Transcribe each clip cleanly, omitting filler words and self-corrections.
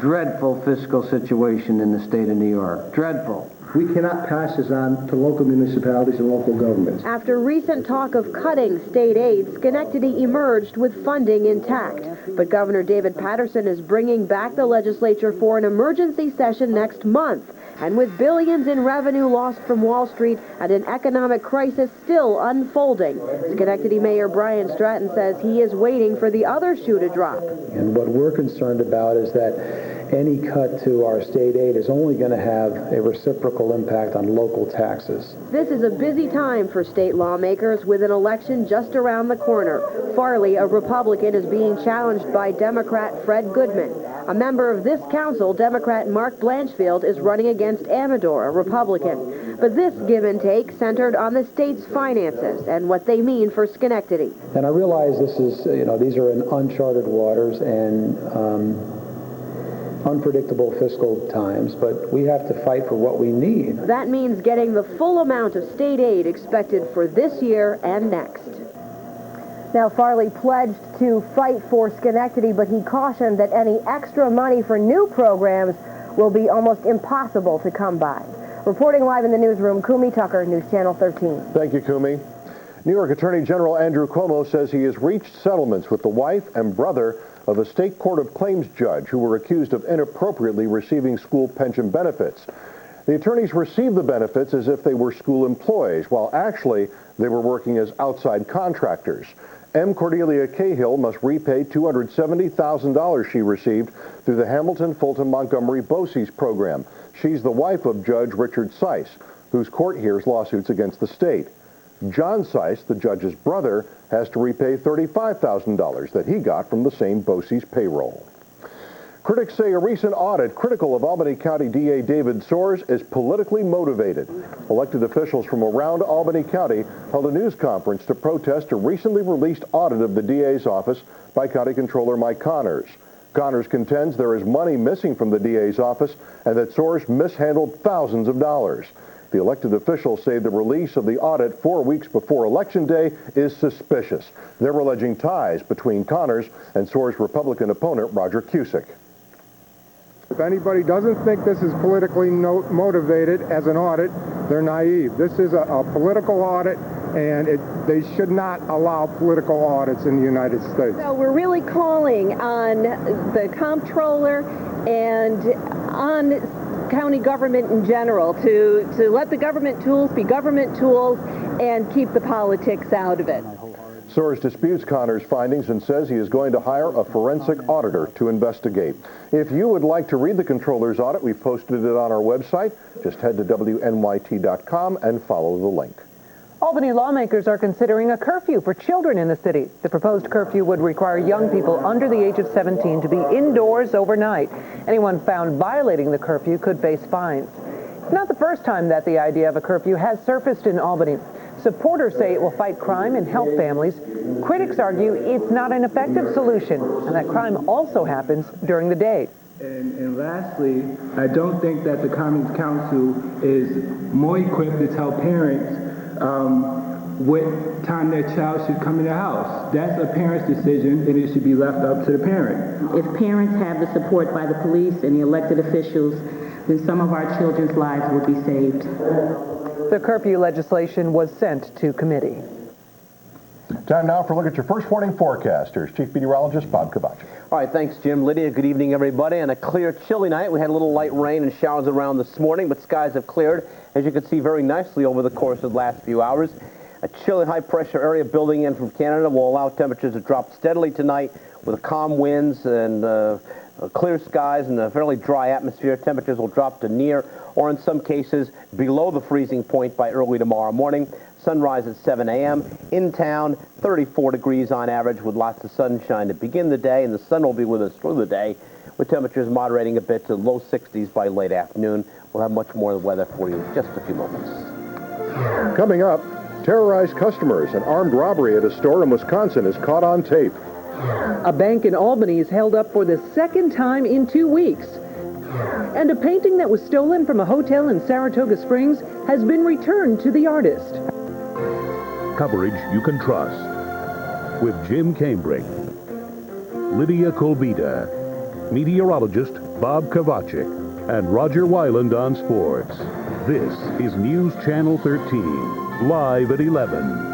dreadful fiscal situation in the state of New York. Dreadful. We cannot pass this on to local municipalities and local governments. After recent talk of cutting state aid, Schenectady emerged with funding intact. But Governor David Paterson is bringing back the legislature for an emergency session next month. And with billions in revenue lost from Wall Street and an economic crisis still unfolding, Schenectady Mayor Brian Stratton says he is waiting for the other shoe to drop. And what we're concerned about is that any cut to our state aid is only going to have a reciprocal impact on local taxes. This is a busy time for state lawmakers with an election just around the corner. Farley, a Republican, is being challenged by Democrat Fred Goodman. A member of this council, Democrat Mark Blanchfield, is running against Amador, a Republican. But this give and take centered on the state's finances and what they mean for Schenectady. And I realize this is, these are in uncharted waters and unpredictable fiscal times, but we have to fight for what we need. That means getting the full amount of state aid expected for this year and next. Now, Farley pledged to fight for Schenectady, but he cautioned that any extra money for new programs will be almost impossible to come by. Reporting live in the newsroom, Kumi Tucker, News Channel 13. Thank you, Kumi. New York Attorney General Andrew Cuomo says he has reached settlements with the wife and brother of a state court of claims judge who were accused of inappropriately receiving school pension benefits. The attorneys received the benefits as if they were school employees, while actually they were working as outside contractors. M. Cordelia Cahill must repay $270,000 she received through the Hamilton-Fulton-Montgomery-BOCES program. She's the wife of Judge Richard Seiss, whose court hears lawsuits against the state. John Seiss, the judge's brother, has to repay $35,000 that he got from the same BOCES payroll. Critics say a recent audit critical of Albany County DA David Soares is politically motivated. Elected officials from around Albany County held a news conference to protest a recently released audit of the DA's office by County Controller Mike Connors. Connors contends there is money missing from the DA's office and that Soares mishandled thousands of dollars. The elected officials say the release of the audit 4 weeks before Election Day is suspicious. They're alleging ties between Connors and Soares' Republican opponent, Rodger Wyland. If anybody doesn't think this is politically motivated as an audit, they're naive. This is a political audit, and they should not allow political audits in the United States. So we're really calling on the comptroller and on county government in general to let the government tools be government tools and keep the politics out of it. Soares disputes Connors' findings and says he is going to hire a forensic auditor to investigate. If you would like to read the Comptroller's audit, we've posted it on our website. Just head to WNYT.com and follow the link. Albany lawmakers are considering a curfew for children in the city. The proposed curfew would require young people under the age of 17 to be indoors overnight. Anyone found violating the curfew could face fines. It's not the first time that the idea of a curfew has surfaced in Albany. Supporters say it will fight crime and help families. Critics argue it's not an effective solution and that crime also happens during the day. And lastly, I don't think that the Commons Council is more equipped to tell parents what time their child should come in the house. That's a parent's decision, and it should be left up to the parent. If parents have the support by the police and the elected officials, then some of our children's lives will be saved. The curfew legislation was sent to committee. Time now for a look at your first warning forecast. Here's Chief Meteorologist Bob Kovachick. All right, thanks, Jim. Lydia, good evening, everybody. On a clear, chilly night, we had a little light rain and showers around this morning, but skies have cleared, as you can see very nicely over the course of the last few hours. A chilly high-pressure area building in from Canada will allow temperatures to drop steadily tonight with calm winds and clear skies and a fairly dry atmosphere. Temperatures will drop to near or in some cases below the freezing point by early tomorrow morning. Sunrise at 7 a.m. In town, 34 degrees on average with lots of sunshine to begin the day, and the sun will be with us through the day with temperatures moderating a bit to low 60s by late afternoon. We'll have much more of the weather for you in just a few moments. Coming up, terrorized customers. An armed robbery at a store in Wisconsin is caught on tape. A bank in Albany is held up for the second time in 2 weeks. And a painting that was stolen from a hotel in Saratoga Springs has been returned to the artist. Coverage you can trust. With Jim Kambrich, Lydia Kulbida, meteorologist Bob Kovachick, and Rodger Wyland on sports. This is News Channel 13, live at 11.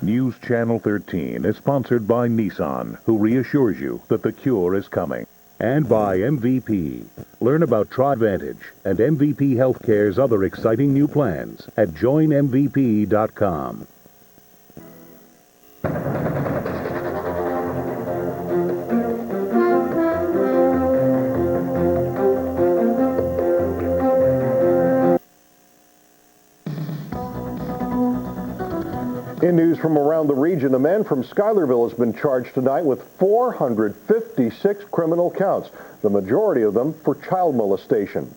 News Channel 13 is sponsored by Nissan, who reassures you that the cure is coming. And by MVP. Learn about TriVantage and MVP Healthcare's other exciting new plans at joinmvp.com. In news from around the region, a man from Schuylerville has been charged tonight with 456 criminal counts, the majority of them for child molestation.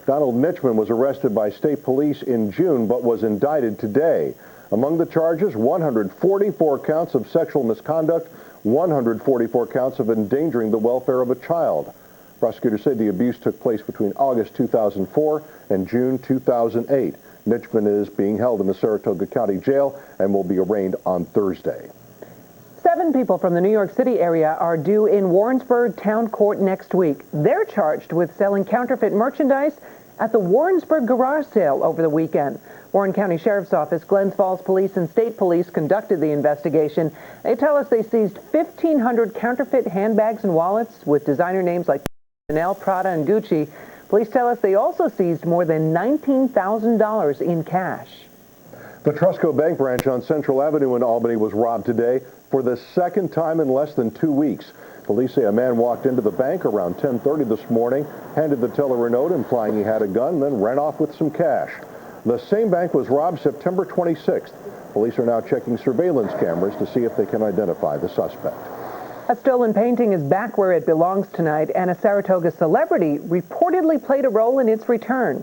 Donald Nitchman was arrested by state police in June but was indicted today. Among the charges, 144 counts of sexual misconduct, 144 counts of endangering the welfare of a child. Prosecutors say the abuse took place between August 2004 and June 2008. Nitchman is being held in the Saratoga County Jail and will be arraigned on Thursday. 7 people from the New York City area are due in Warrensburg Town Court next week. They're charged with selling counterfeit merchandise at the Warrensburg garage sale over the weekend. Warren County Sheriff's Office, Glens Falls Police, and State Police conducted the investigation. They tell us they seized 1,500 counterfeit handbags and wallets with designer names like Chanel, Prada, and Gucci. Police tell us they also seized more than $19,000 in cash. The Trusco Bank branch on Central Avenue in Albany was robbed today for the second time in less than 2 weeks. Police say a man walked into the bank around 10:30 this morning, handed the teller a note implying he had a gun, then ran off with some cash. The same bank was robbed September 26th. Police are now checking surveillance cameras to see if they can identify the suspect. A stolen painting is back where it belongs tonight, and a Saratoga celebrity reportedly played a role in its return.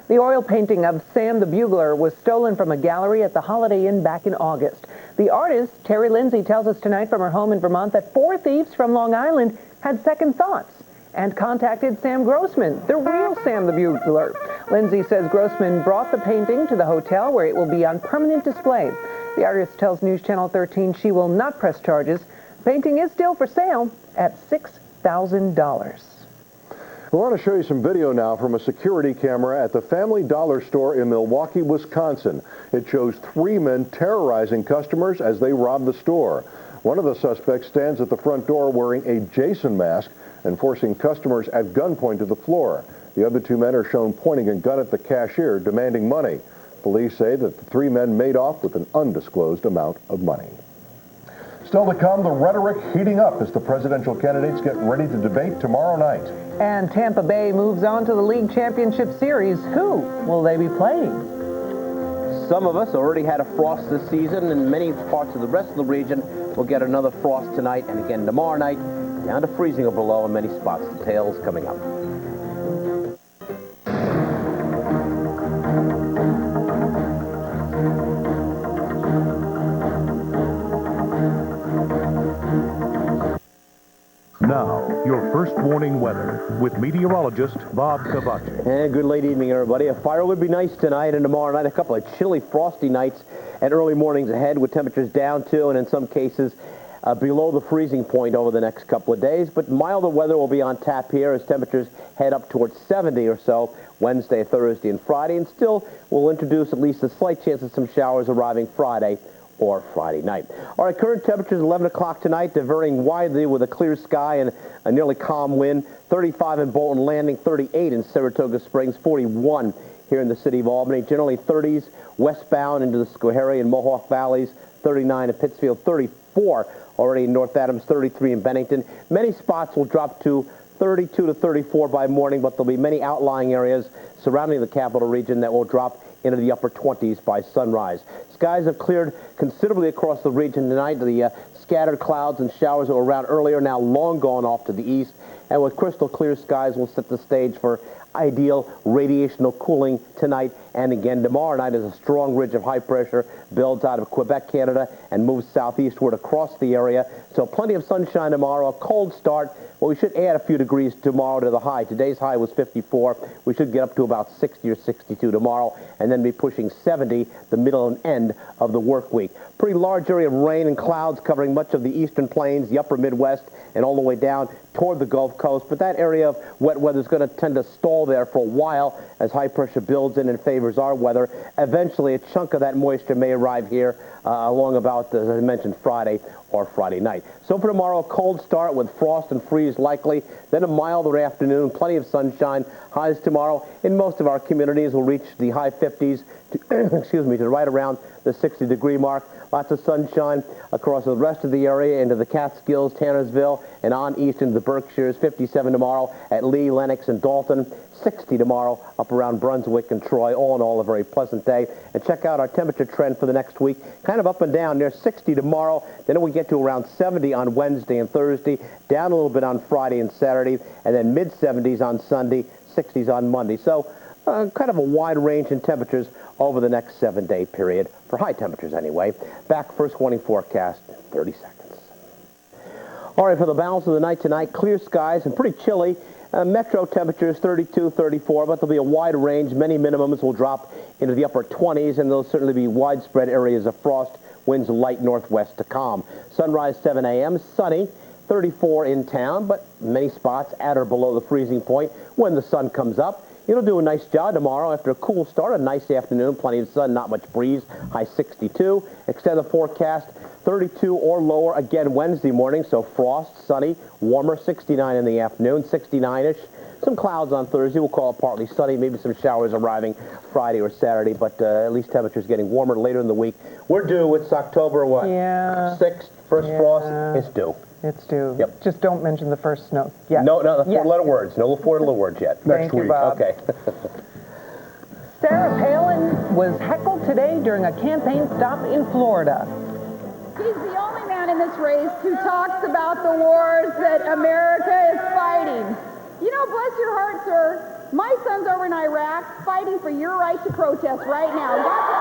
The oil painting of Sam the Bugler was stolen from a gallery at the Holiday Inn back in August. The artist, Terry Lindsay, tells us tonight from her home in Vermont that 4 thieves from Long Island had second thoughts and contacted Sam Grossman, the real Sam the Bugler. Lindsay says Grossman brought the painting to the hotel where it will be on permanent display. The artist tells News Channel 13 she will not press charges. Painting is still for sale at $6,000. We want to show you some video now from a security camera at the Family Dollar store in Milwaukee, Wisconsin. It shows 3 men terrorizing customers as they rob the store. One of the suspects stands at the front door wearing a Jason mask and forcing customers at gunpoint to the floor. The other 2 men are shown pointing a gun at the cashier, demanding money. Police say that the 3 men made off with an undisclosed amount of money. Still to come, the rhetoric heating up as the presidential candidates get ready to debate tomorrow night. And Tampa Bay moves on to the League Championship Series. Who will they be playing? Some of us already had a frost this season, and many parts of the rest of the region will get another frost tonight and again tomorrow night, down to freezing or below in many spots. Details coming up. Now, your first warning weather with meteorologist Bob Kovachick. And good late evening, everybody. A fire would be nice tonight and tomorrow night. A couple of chilly, frosty nights and early mornings ahead with temperatures down to and in some cases below the freezing point over the next couple of days. But milder weather will be on tap here as temperatures head up towards 70 or so Wednesday, Thursday, and Friday. And still, we'll introduce at least a slight chance of some showers arriving Friday or Friday night. All right, current temperatures 11 o'clock tonight. They're varying widely with a clear sky and a nearly calm wind. 35 in Bolton Landing, 38 in Saratoga Springs, 41 here in the city of Albany. Generally 30s westbound into the Schoharie and Mohawk Valleys, 39 in Pittsfield, 34 already in North Adams, 33 in Bennington. Many spots will drop to 32 to 34 by morning, but there'll be many outlying areas surrounding the capital region that will drop into the upper 20s by sunrise. Skies have cleared considerably across the region tonight. The scattered clouds and showers that were around earlier now long gone off to the east. And with crystal clear skies will set the stage for ideal radiational cooling tonight and again tomorrow night as a strong ridge of high pressure builds out of Quebec, Canada, and moves southeastward across the area. So plenty of sunshine tomorrow, a cold start. Well, we should add a few degrees tomorrow to the high. Today's high was 54. We should get up to about 60 or 62 tomorrow and then be pushing 70 the middle and end of the work week. Pretty large area of rain and clouds covering much of the eastern plains, the upper Midwest, and all the way down toward the Gulf Coast, but that area of wet weather is going to tend to stall there for a while as high pressure builds in and favors our weather. Eventually, a chunk of that moisture may arrive here along about, as I mentioned, Friday or Friday night. So for tomorrow, a cold start with frost and freeze likely, then a milder afternoon, plenty of sunshine. Highs tomorrow in most of our communities will reach the high 50s to, excuse me, to right around the 60-degree mark. Lots of sunshine across the rest of the area into the Catskills, Tannersville, and on east into the Berkshires. 57 tomorrow at Lee, Lenox, and Dalton. 60 tomorrow up around Brunswick and Troy. All in all, a very pleasant day. And check out our temperature trend for the next week. Kind of up and down. Near 60 tomorrow. Then we get to around 70 on Wednesday and Thursday. Down a little bit on Friday and Saturday. And then mid-70s on Sunday. 60s on Monday. So kind of a wide range in temperatures over the next 7-day period, for high temperatures anyway. Back first warning forecast in 30 seconds. All right, for the balance of the night tonight, clear skies and pretty chilly. Metro temperatures 32, 34, but there'll be a wide range. Many minimums will drop into the upper 20s, and there'll certainly be widespread areas of frost. Winds light northwest to calm. Sunrise 7 a.m., sunny. 34 in town, but many spots at or below the freezing point when the sun comes up. It'll do a nice job tomorrow after a cool start. A nice afternoon, plenty of sun, not much breeze. High 62. Extend the forecast 32 or lower again Wednesday morning. So frost, sunny, warmer, 69 in the afternoon, 69-ish. Some clouds on Thursday. We'll call it partly sunny. Maybe some showers arriving Friday or Saturday, but at least temperatures getting warmer later in the week. We're due. It's October what? Yeah. 6th. First frost. It's due. It's due. Yep. Just don't mention the first snow yet. No, the four-letter words. No four-letter words yet. Thank you, Bob. Okay. Sarah Palin was heckled today during a campaign stop in Florida. He's the only man in this race who talks about the wars that America is fighting. You know, bless your heart, sir, my son's over in Iraq fighting for your right to protest right now.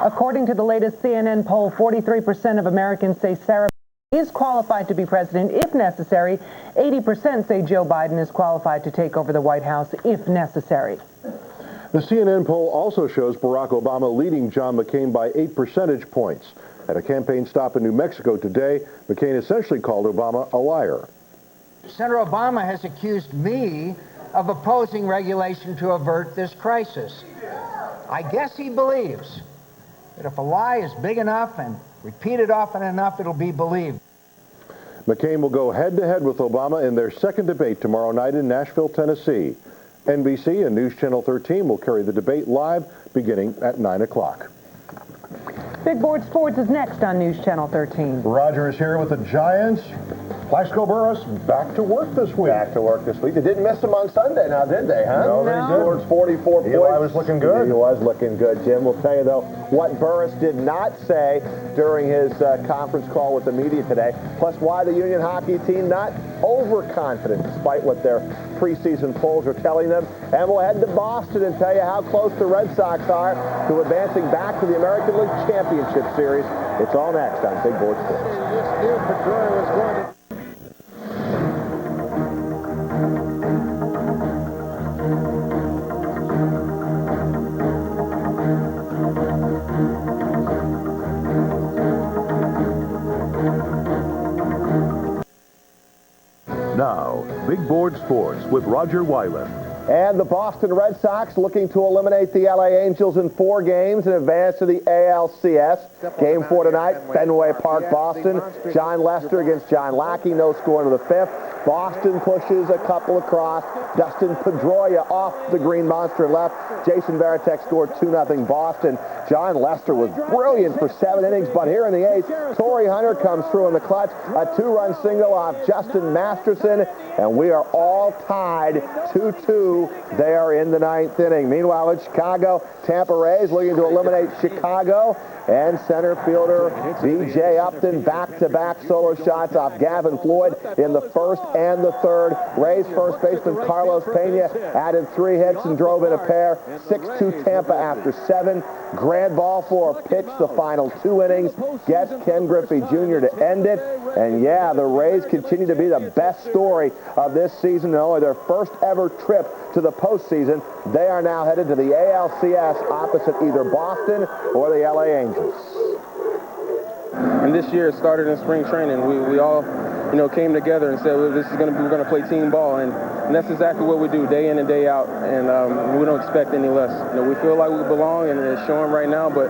According to the latest CNN poll, 43% of Americans say Sarah is qualified to be president if necessary. 80% say Joe Biden is qualified to take over the White House if necessary. The CNN poll also shows Barack Obama leading John McCain by 8 percentage points. At a campaign stop in New Mexico today, McCain essentially called Obama a liar. Senator Obama has accused me of opposing regulation to avert this crisis. I guess he believes that if a lie is big enough and repeated often enough, it'll be believed. McCain will go head-to-head with Obama in their second debate tomorrow night in Nashville, Tennessee. NBC and News Channel 13 will carry the debate live beginning at 9 o'clock. Big Board Sports is next on News Channel 13. Rodger is here with the Giants. Plaxico Burress back to work this week. Back to work this week. They didn't miss him on Sunday now, did they, huh? No, they scored 44 points. Eli was looking good. He was looking good, Jim. We'll tell you, though, what Burress did not say during his conference call with the media today, plus why the Union hockey team not overconfident despite what their preseason polls are telling them. And we'll head to Boston and tell you how close the Red Sox are to advancing back to the American League Championship Series. It's all next on Big Board Sports. Now, Big Board Sports with Rodger Wyland. And the Boston Red Sox looking to eliminate the LA Angels in 4 games in advance to the ALCS. Game 4 tonight, Fenway Park, Boston. John Lester against John Lackey, no score in the 5th. Boston pushes a couple across. Dustin Pedroia off the Green Monster left. Jason Varitek scored 2-0 Boston. John Lester was brilliant for 7 innings, but here in the 8th, Torrey Hunter comes through in the clutch. A 2-run single off Justin Masterson, and we are all tied 2-2 there in the 9th inning. Meanwhile, in Chicago, Tampa Rays looking to eliminate Chicago And center fielder B.J. Upton back-to-back solo shots off Gavin Floyd in the first and the third. Rays first baseman Carlos Pena added 3 hits and drove in a pair. 6-2 Tampa after 7. Grand ball for a pitch the final 2 innings. Gets Ken Griffey Jr. to end it. And yeah, the Rays continue to be the best story of this season. And only their first ever trip to the postseason. They are now headed to the ALCS opposite either Boston or the LA Angels. And this year it started in spring training. We all, came together and said, well, we're going to play team ball, and that's exactly what we do day in and day out. And we don't expect any less. We feel like we belong, and it's showing right now. But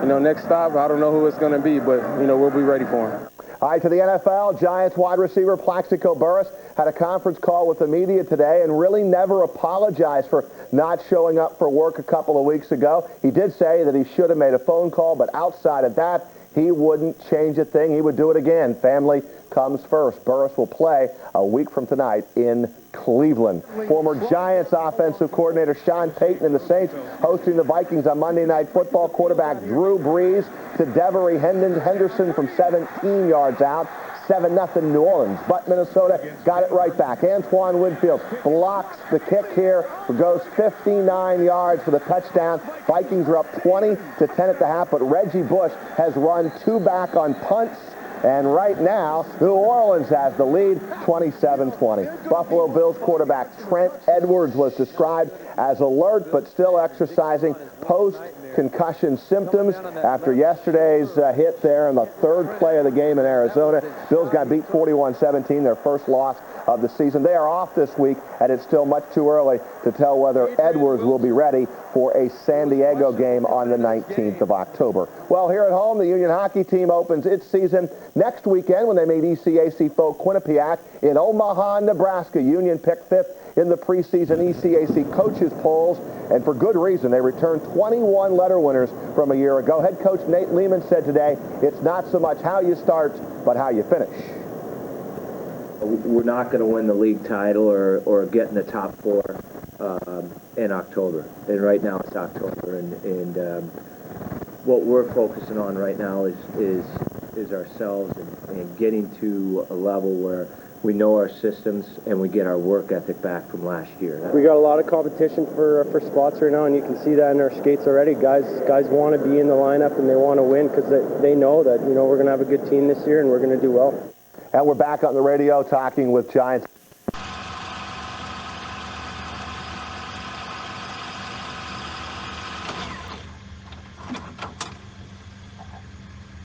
next stop, I don't know who it's going to be, but we'll be ready for him. All right, to the NFL, Giants wide receiver Plaxico Burress had a conference call with the media today and really never apologized for not showing up for work a couple of weeks ago. He did say that he should have made a phone call, but outside of that, he wouldn't change a thing. He would do it again. Family comes first. Burress will play a week from tonight in Cleveland. Former Giants offensive coordinator Sean Payton and the Saints hosting the Vikings on Monday Night Football. Quarterback Drew Brees to Devery Henderson from 17 yards out. 7-0 New Orleans, but Minnesota got it right back. Antoine Winfield blocks the kick here, goes 59 yards for the touchdown. Vikings are up 20-10 at the half, but Reggie Bush has run 2 back on punts. And right now, New Orleans has the lead, 27-20. Buffalo Bills quarterback Trent Edwards was described as alert, but still exercising post-concussion symptoms after yesterday's hit there in the 3rd play of the game in Arizona. Bills got beat 41-17, their first loss of the season. They are off this week, and it's still much too early to tell whether Edwards will be ready for a San Diego game on the 19th of October. Well, here at home, the Union hockey team opens its season next weekend when they meet ECAC foe Quinnipiac in Omaha, Nebraska. Union picked 5th in the preseason ECAC coaches polls, and for good reason. They returned 21 letter winners from a year ago. Head coach Nate Lehman said today, it's not so much how you start, but how you finish. We're not going to win the league title or get in the top 4 in October. And right now it's October. And what we're focusing on right now is ourselves and getting to a level where we know our systems and we get our work ethic back from last year. We got a lot of competition for spots right now, and you can see that in our skates already. Guys want to be in the lineup and they want to win because they know that we're going to have a good team this year and we're going to do well. And we're back on the radio talking with Giants